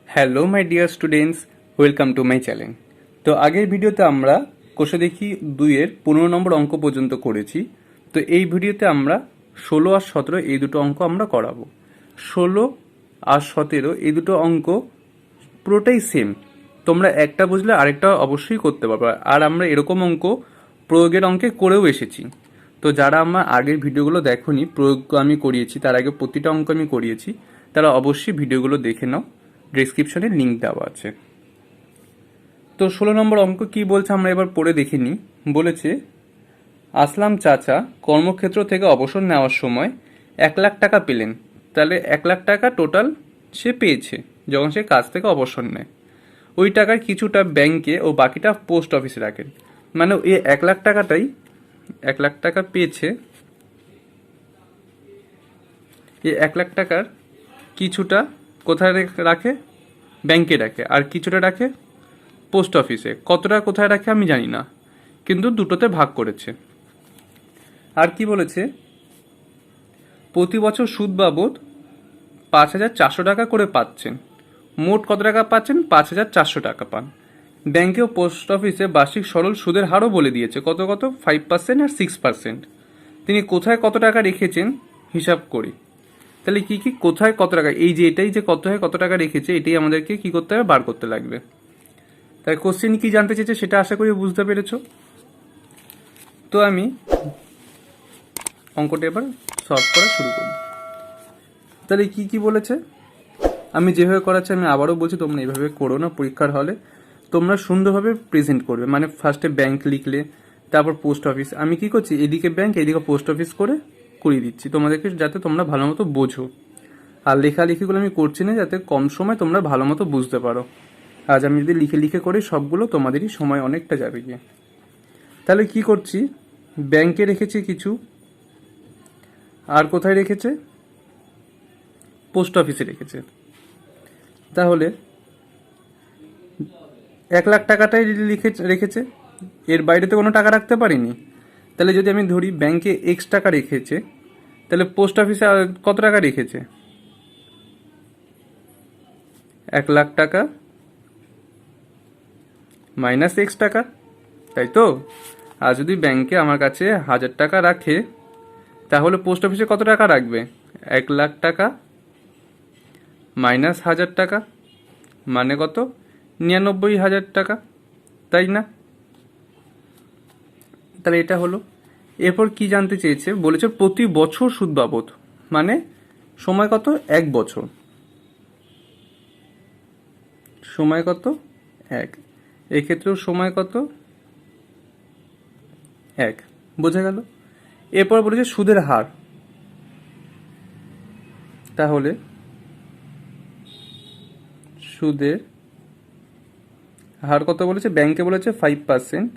Hello my dear students, welcome to my channel. তো আগের ভিডিওতে আমরা কোষে দেখি 2-এর 15 নম্বর অঙ্ক পর্যন্ত করেছি। তো এই ভিডিওতে আমরা 16 আর 17 এই দুটো অঙ্ক আমরা করাবো। 16 আর 17 এই দুটো অঙ্ক পুরোটাই সেম, তোমরা একটা বুঝলে আরেকটা অবশ্যই করতে পারবে। আর আমরা এরকম অঙ্ক প্রয়োগের অঙ্কে করেও এসেছি। তো যারা আমার আগের ভিডিওগুলো দেখোনি, প্রয়োগ আমি করিয়েছি, তার আগে প্রতিটা অঙ্ক আমি করিয়েছি, তারা অবশ্যই ভিডিওগুলো দেখে নাও, ডেসক্রিপশনে লিঙ্ক দেওয়া আছে। তো 16 নম্বর অঙ্ক কি বলছে আমরা এবার পড়ে দেখিনি। বলেছে আসলাম চাচা কর্মক্ষেত্র থেকে অবসর নেওয়ার সময় 1 লাখ টাকা পেলেন। তাহলে 1 লাখ টাকা টোটাল সে পেয়েছে যখন সে কাজ থেকে অবসর নেয়। ওই টাকার কিছুটা ব্যাংকে ও বাকিটা পোস্ট অফিসে রাখেন। মানে এই 1 লাখ টাকাটাই 1 লাখ টাকা পেয়েছে, এই 1 লাখ টাকার কিছুটা কোথায় রাখে? ব্যাংকে রাখে, আর কিছুটা রাখে পোস্ট অফিসে। কতটা কোথায় রাখে আমি জানি না, কিন্তু দুটোতে ভাগ করেছে। আর কি বলেছে, প্রতি বছর সুদ বাবদ 5,400 টাকা করে পাচ্ছেন। মোট কত টাকা পাচ্ছেন? 5,400 টাকা পান। ব্যাংকে ও পোস্ট অফিসে বার্ষিক সরল সুদের হারও বলে দিয়েছে, কত কত 5% আর 6%। তিনি কোথায় কত টাকা রেখেছেন হিসাব করি। তাহলে কি কি কোথায় কত টাকা, এই যে এটাই যে কোথায় কত টাকা রেখেছে, এটাই আমাদেরকে কি করতে হবে? বার করতে লাগবে। তাই কোশ্চেন কি জানতে চেয়েছে সেটা আশা করি বুঝতে পেরেছ। তো আমি অঙ্কটা এবার সলভ করা শুরু করব। তাহলে কি কি বলেছে আমি যেভাবে করাচ্ছি, আমি আবারও বলছি তোমরা এইভাবে করো না। পরীক্ষার হলে তোমরা সুন্দরভাবে প্রেজেন্ট করবে। মানে ফার্স্টে ব্যাংক লিখলে, তারপর পোস্ট অফিস। আমি কি করছি, এদিকে ব্যাংক এদিকে পোস্ট অফিস করে করিয়ে দিচ্ছি তোমাদেরকে, যাতে তোমরা ভালো মতো বোঝো। আর লেখালেখিগুলো আমি করছি না, যাতে কম সময় তোমরা ভালো মতো বুঝতে পারো। আজ আমি যদি লিখে লিখে করি সবগুলো, তোমাদেরই সময় অনেকটা যাবে গিয়ে। তাহলে কি করছি, ব্যাংকে রেখেছি কিছু, আর কোথায় রেখেছে? পোস্ট অফিসে রেখেছে। তাহলে 1 লাখ টাকাটাই রেখেছে, এর বাইরে তো কোনো টাকা রাখতে পারিনি। তাহলে যদি আমি ধরি ব্যাংকে X টাকা রেখেছে, তাহলে পোস্ট অফিসে কত টাকা রেখেছে? 1 লাখ টাকা মাইনাস X টাকা, তাই তো? আর যদি ব্যাংকে আমার কাছে 1,000 টাকা রাখে, তাহলে পোস্ট অফিসে কত টাকা রাখবে? 1 লাখ টাকা মাইনাস 1,000 টাকা, মানে কত? 99,000 টাকা, তাই না? তাহলে এটা হলো। এরপর কি জানতে চেয়েছে, বলেছে প্রতি বছর সুদ বাবদ, মানে সময় কত? 1 বছর। সময় কত? 1। এক্ষেত্রেও সময় কত? 1। বোঝা গেল? এরপর বলেছে সুদের হার। তাহলে সুদের হার কত বলেছে? ব্যাংকে বলেছে 5%,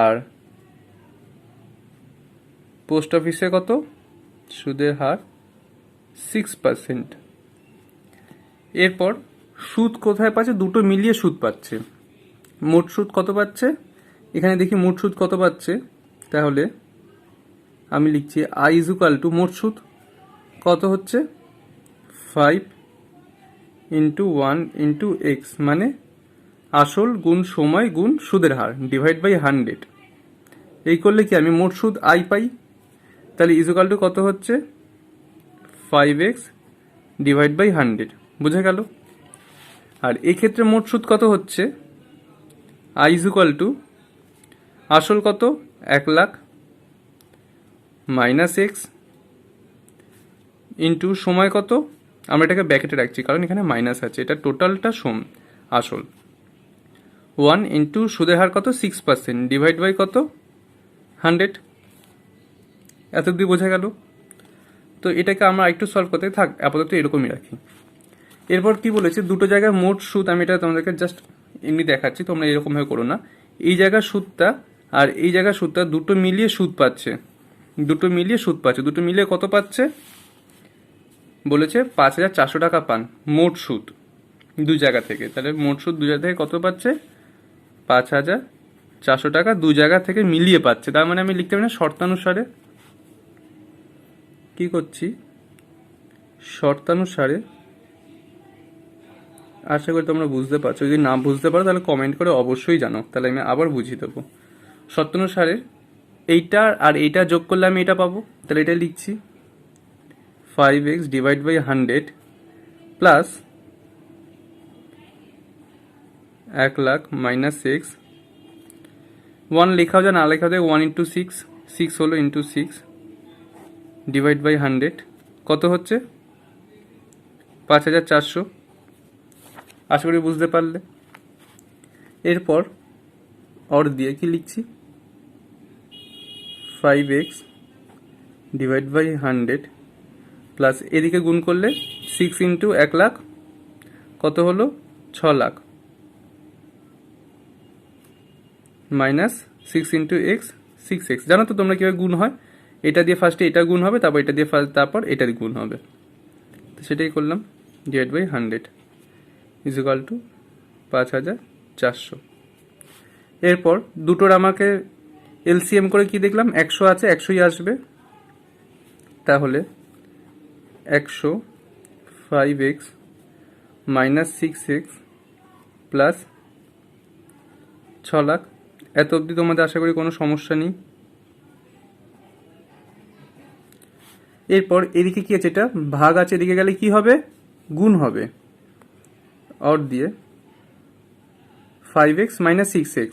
আর পোস্ট অফিসে কত? সুদের হার 6%। এরপর সুদ কোথায় পাচ্ছে? দুটো মিলিয়ে সুদ পাচ্ছে। মোট সুদ কত পাচ্ছে? এখানে দেখি মোট সুদ কত পাচ্ছে। তাহলে আমি লিখছি I ইজ ইকুয়াল টু মোট সুদ কত হচ্ছে? 5 ইন্টু 1 ইন্টু এক্স, মানে আসল গুণ সময় গুণ সুদের হার ডিভাইড বাই 100। এই করলে কি আমি মোট সুদ I পাই। তাহলে ইজ ইকুয়াল টু কত হচ্ছে? 5x divide by 100। বুঝা গেল? আর এক্ষেত্রে মোট সুদ কত হচ্ছে? I ইজ ইকুয়াল টু আসল কত? 1 লাখ মাইনাস এক্স ইন্টু সময় কত? আমরা এটাকে ব্র্যাকেটে রাখছি কারণ এখানে মাইনাস আছে, এটা টোটালটা আসল। 1 ইন্টু সুদের হার কত? 6% ডিভাইড বাই কত? 100। এত অব্দি বোঝা গেল? তো এটাকে আমরা একটু সলভ করতে থাক, আপাতত এরকমই রাখি। এরপর কি বলেছে, দুটো জায়গায় মোট সুদ, আমি এটা তোমাদেরকে জাস্ট এমনি দেখাচ্ছি, তোমরা এরকমভাবে করো না। এই জায়গার সুদটা আর এই জায়গার সুদটা দুটো মিলিয়ে সুদ পাচ্ছে, দুটো মিলিয়ে কত পাচ্ছে? বলেছে 5,400 টাকা পান মোট সুদ দু জায়গা থেকে। তাহলে মোট সুদ দু জায়গা থেকে কত পাচ্ছে? 5,400 টাকা দু জায়গা থেকে মিলিয়ে পাচ্ছে। তার মানে আমি লিখতে পারি না, শর্তানুসারে কি করছি, শর্তানুসারে আশা করি তোমরা বুঝতে পারছো। যদি না বুঝতে পারো তাহলে কমেন্ট করে অবশ্যই জানো, তাহলে আমি আবার বুঝিয়ে দেবো। সত্যানুসারে এইটা আর এইটা যোগ করলে আমি এটা পাবো, তাহলে এটা লিখছি 5x divide by 100 plus 1,00,000 minus x. 1 লেখাও যায় না লেখাও যায় 1 ইন্টু 6, 6 হলো ইন্টু 6 ডিভাইড বাই 100 কত হচ্ছে 5,400। আশা করি বুঝতে পারলে। এরপর অর দিয়ে কি লিখছি 5x ডিভাইড বাই 100 প্লাস এদিকে গুণ করলে 6 ইন্টু 1,00,000 কত হলো 6,00,000 মাইনাস 6 ইন্টু এক্স 6x। জানো তো তোমরা কীভাবে গুণ হয়, এটা দিয়ে ফার্স্টে এটা গুণ হবে, তারপর এটা দিয়ে তারপর এটা দিয়ে গুণ হবে। তো সেটাই করলাম, divide by 100 is equal to 5,400। এরপর দুটোর আমাকে এলসিএম করে কি দেখলাম 100 আছে, 100ই আসবে। তাহলে 100 5x মাইনাস 6x প্লাস 6,00,000। এত অবধি তোমাদের আশা করি কোনো সমস্যা নেই। এরপর এদিকে কি আছে, এটা ভাগ আছে, এদিকে গেলে কি হবে গুণ হবে। অর দিয়ে 5x মাইনাস 6x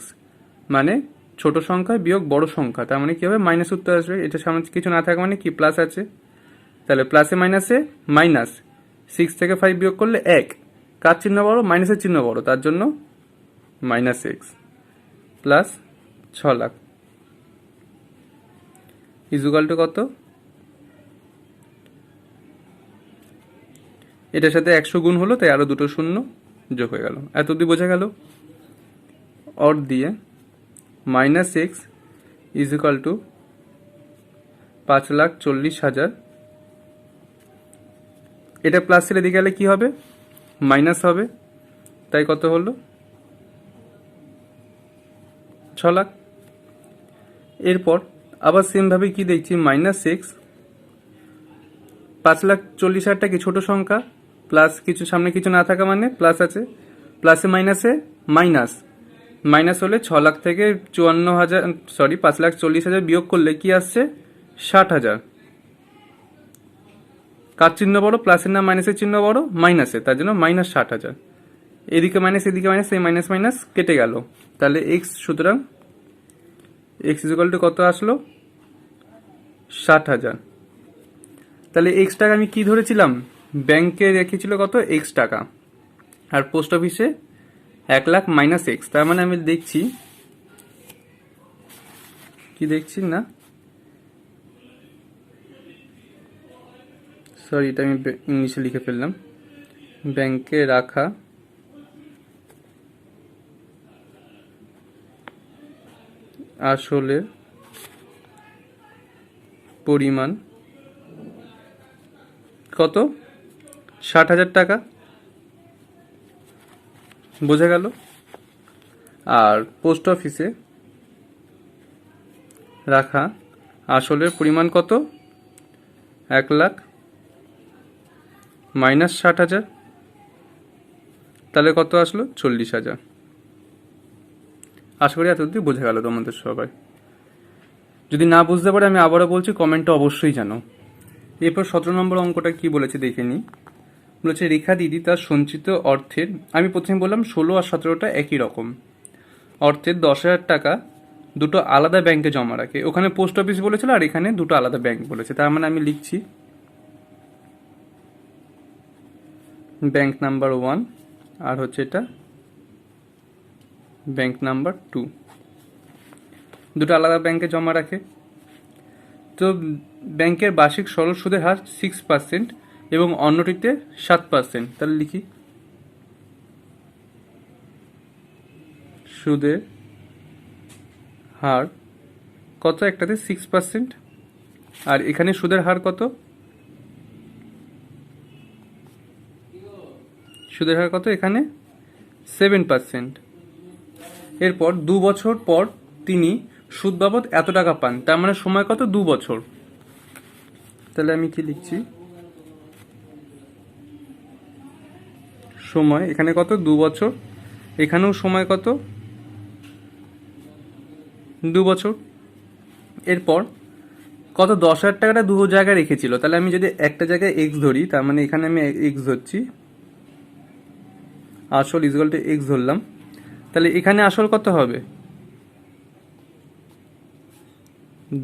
মানে ছোট সংখ্যা বিয়োগ বড় সংখ্যা, তার মানে কি হবে মাইনাস উত্তর আসবে। এটা সামনে কিছু না থাকা মানে কি প্লাস আছে, তাহলে প্লাসে মাইনাসে মাইনাস 6 থেকে 5 বিয়োগ করলে 1, কার চিহ্ন বড় মাইনাসের চিহ্ন বড়, তার জন্য minus x plus 6,00,000 is equal to কত, এটার সাথে 100 গুণ হলো তাই আরো দুটো শূন্য যোগ হয়ে গেল। এত অব্দি বোঝা গেল। অর দিয়ে মাইনাস এক্স ইজুকাল টু 5,40,000। এটা প্লাসের এদিকে গেলে কি হবে মাইনাস হবে, তাই কত হলো 6,00,000। এরপর আবার সেমভাবে কি দেখছি মাইনাস এক্স 5,40,000টা কি ছোট সংখ্যা, প্লাস কিছু সামনে কিছু না থাকা মানে প্লাস আছে, প্লাসে মাইনাসে মাইনাস, মাইনাস হলে 6,00,000 থেকে 5,40,000 বিয়োগ করলে কি আসছে 60,000। কার চিহ্ন বড় প্লাসের না মাইনাসের চিহ্ন বড় মাইনাসে, তার জন্য মাইনাস 60,000। এদিকে মাইনাস এদিকে মাইনাস, এই মাইনাস মাইনাস কেটে গেল, তাহলে এক্স সুতরাং এক্স ইকুয়াল টু কত আসলো 60,000। তাহলে এক্স টাকা আমি কি ধরেছিলাম ব্যাংকে রেখেছিল কত এক্স টাকা, আর পোস্ট অফিসে 1,00,000 মাইনাস এক্স, তার মানে আমি দেখছি কি দেখছি না সরি এটা আমি ইংলিশে লিখে ফেললাম, ব্যাংকে রাখা আসলে পরিমাণ কত 60,000 টাকা, বোঝা গেল। আর পোস্ট অফিসে রাখা আসলের পরিমাণ কত 1,00,000 মাইনাস 60,000, তাহলে কত আসলো 40,000। আশা করি এতদিন বোঝা গেল তোমাদের সবাই। যদি না বুঝতে পারে আমি আবারও বলছি, কমেন্টে অবশ্যই জানো। এরপর 17 নম্বর অঙ্কটা কি বলেছে দেখে নিই। বলেছে রেখা দিদি তার সঞ্চিত অর্থের, আমি প্রথমে বললাম 16 আর 17টা একই রকম, অর্থের 10,000 টাকা দুটো আলাদা ব্যাংকে জমা রাখে। ওখানে পোস্ট অফিস বলেছিল আর এখানে দুটো আলাদা ব্যাংক বলেছে, তার মানে আমি লিখছি ব্যাংক নাম্বার 1 আর হচ্ছে এটা ব্যাংক নাম্বার 2, দুটো আলাদা ব্যাংকে জমা রাখে। তো ব্যাংকের বার্ষিক সরল সুদের হার 6% এবং অন্যটিতে 7%, তাহলে লিখি সুদের হার কত, একটাতে 6% আর এখানে সুদের হার কত, সুদের হার কত এখানে 7%। এরপর 2 বছর পর তিনি সুদ বাবদ এত টাকা পান, তার মানে সময় কত 2 বছর, তাহলে আমি কি লিখছি সময় এখানে কত 2 বছর, এখানেও সময় কত 2 বছর। এরপর কত 10,000 টাকাটা দু জায়গায় রেখেছিল, তাহলে আমি যদি একটা জায়গায় এক্স ধরি, তার মানে এখানে আমি এক্স ধরছি, আসল ইকুয়াল টু এক্স ধরলাম, তাহলে এখানে আসল কত হবে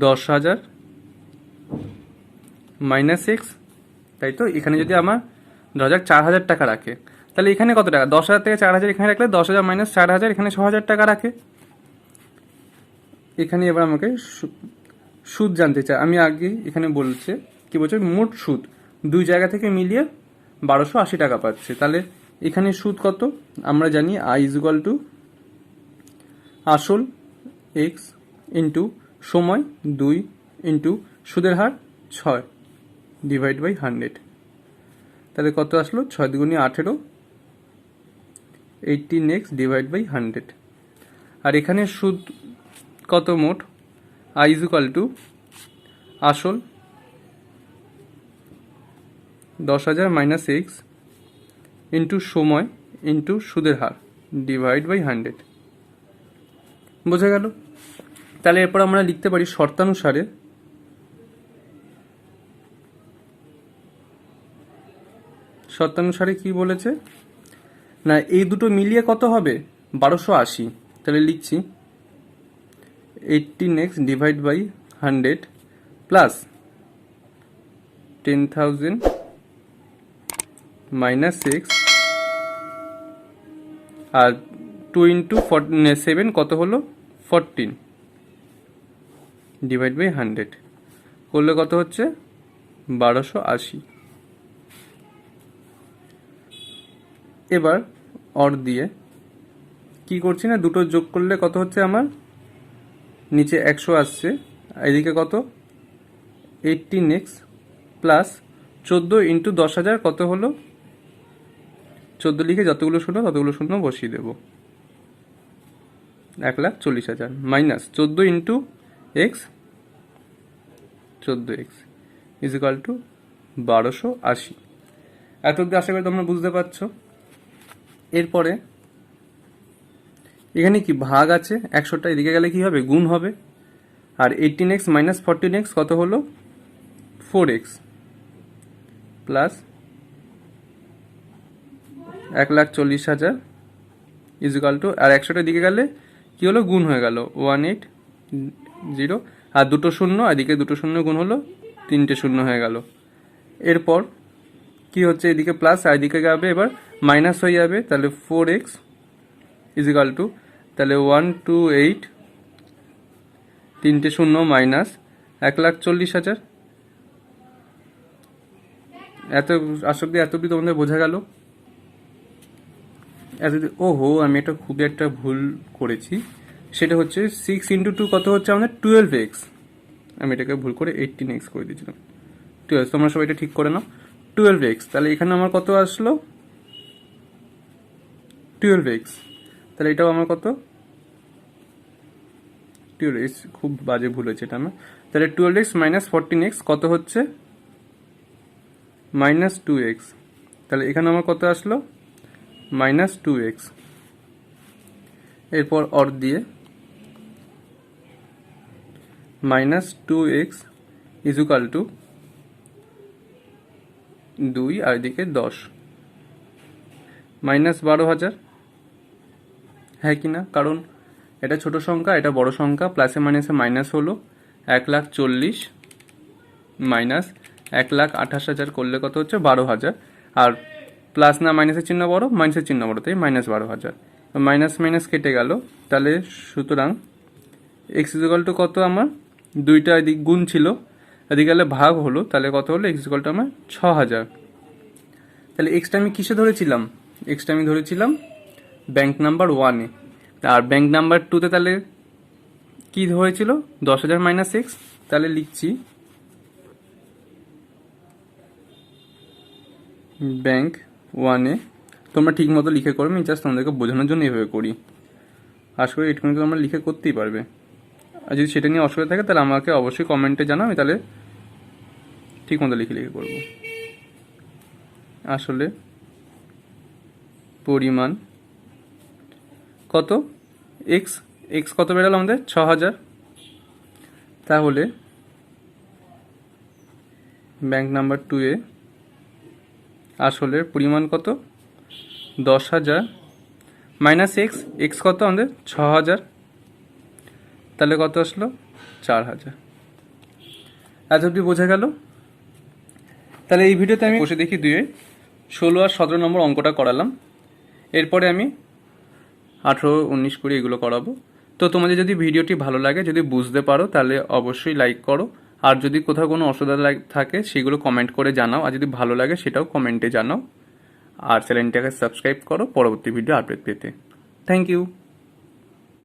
10,000 মাইনাস এক্স, তাই তো। এখানে যদি আমার 4,000 টাকা রাখে, তাহলে এখানে কত টাকা 10,000 থেকে 4,000 এখানে রাখলে 10,000 মাইনাস 4,000 এখানে 6,000 টাকা রাখে। এখানে এবার আমাকে সুদ জানতে চাই, আমি আগে এখানে বলছে কি বলছে মোট সুদ দুই জায়গা থেকে মিলিয়ে 1,280 টাকা পাচ্ছে। তাহলে এখানে সুদ কত আমরা জানি, আই ইজ ইকুয়াল টু আসল এক্স ইন্টু সময় 2 ইন্টু সুদের হার 6 ডিভাইড বাই 100। তাহলে কত আসলো 6 দুগুণে 18, 18x ডিভাইড বাই 100। আর এখানে সুদ কত মোট, আই ইজ ইকুয়াল টু আসল 10,000 মাইনাস এক্স ইন্টু সময় ইন্টু সুদের হার ডিভাইড বাই 100। বোঝা গেল। তাহলে এরপর আমরা লিখতে পারি শর্তানুসারে কি বলেছে না, এই দুটো মিলিয়ে কত হবে 1,280। তাহলে লিখছি 18x divide by 100 plus 10,000 minus x আর 2 ইন্টু 7 কত হলো 14 ডিভাইড বাই 100 করলে কত হচ্ছে 1,280। এবার অর দিয়ে কি করছি না, দুটো যোগ করলে কত হচ্ছে আমার নিচে 100 আসছে, এদিকে কত 18x প্লাস 14 ইন্টু 10,000 কত হলো 14 লিখে যতগুলো শূন্য ততগুলো শূন্য বসিয়ে দেব, 1,40,000 minus 14 into x 14x is equal two 1,280। এত অব্দি আশা করি তোমরা বুঝতে পারছো। এরপরে এখানে কি ভাগ আছে 100টা, এদিকে গেলে কি হবে গুণ হবে, আর 18x মাইনাস 14x কত হলো 4x plus 1,40,000 is equal to, আর 100টার দিকে গেলে কি হলো গুণ হয়ে গেল 180, আর দুটো শূন্য এদিকে দুটো শূন্য গুণ হলো 3টে শূন্য হয়ে গেল। এরপর কি হচ্ছে এদিকে প্লাস আর এদিকে যাবে এবার মাইনাস হয়ে যাবে, তাহলে 4x ইজ ইকুয়াল টু, তাহলে 128 3টে শূন্য মাইনাস 1,40,000। এত আশা করি এত অব্দি তোমাদের বোঝা গেল। ওহো আমি খুবই একটা ভুল করেছি, সেটা হচ্ছে 6 ইন্টু 2 কত হচ্ছে আমাদের 12x, আমি এটাকে ভুল করে 18x করে দিয়েছিলাম। 12, তোমরা সবাই এটা ঠিক করে নাও 12x। তাহলে এখানে আমার কত আসলো 12x, তাহলে এটাও আমার কত 12x, খুব বাজে ভুল হয়েছে এটা আমার। তাহলে 12x মাইনাস 14x কত হচ্ছে মাইনাস 2x, তাহলে এখানে আমার কত আসলো মাইনাস 2x। এরপর অর দিয়ে minus 2x is equal two 2 আর এদিকে 10 মাইনাস 12,000, হ্যাঁ কি না, কারণ এটা ছোট সংখ্যা এটা বড় সংখ্যা, প্লাসে মাইনাসে মাইনাস হলো 1,40,000 মাইনাস 1,28,000 করলে কত হচ্ছে 12,000, আর প্লাস না মাইনাসের চিহ্ন বড় মাইনাসের চিহ্ন বড়, তাই মাইনাস 12,000, মাইনাস মাইনাস কেটে গেল। তাহলে সুতরাং এক্স ইকুয়াল টু কত আমার দুইটা এদিক গুণ ছিল এদিকে গেলে ভাগ হলো, তাহলে কত হলো এক্স ইকুয়াল টু আমার 6,000। তাহলে এক্সটা আমি কিসে ধরেছিলাম, এক্সটা আমি ধরেছিলাম ব্যাংক নাম্বার 1-এ, আর ব্যাংক নাম্বার 2-তে তাহলে কি হয়েছিল 10,000 মাইনাস এক্স। তাহলে লিখছি ব্যাংক 1-এ, তোমরা ঠিক মতো লিখে করো, আমি জাস্ট তোমাদেরকে বোঝানোর জন্য এভাবে করি, আশা করি এটুকু তোমরা লিখে করতেই পারবে। আর যদি সেটা নিয়ে অসুবিধা থাকে তাহলে আমাকে অবশ্যই কমেন্টে জানাও, আমি তাহলে ঠিক মতো লিখে করবো। আসলে পরিমাণ কত এক্স, এক্স কত বেরোলো আমাদের 6000। তাহলে ব্যাংক নাম্বার 2 এ আসলের পরিমাণ কত 10,000 মাইনাস এক্স, এক্স কত আমাদের 6000, তাহলে কত আসলো 4000। এত অব্দি বোঝা গেল। তাহলে এই ভিডিওতে আমি বসে দেখি 2 এ 16 আর 17 নম্বর অঙ্কটা করালাম। এরপরে আমি 18, 19, 20 এগুলো করাবো। তো তোমাদের যদি ভিডিওটি ভালো লাগে, যদি বুঝতে পারো, তাহলে অবশ্যই লাইক করো। আর যদি কোথাও কোনো অসুবিধা থাকে সেগুলো কমেন্ট করে জানাও, আর যদি ভালো লাগে সেটাও কমেন্টে জানাও। আর চ্যানেলটাকে সাবস্ক্রাইব করো পরবর্তী ভিডিও আপডেট পেতে। Thank you.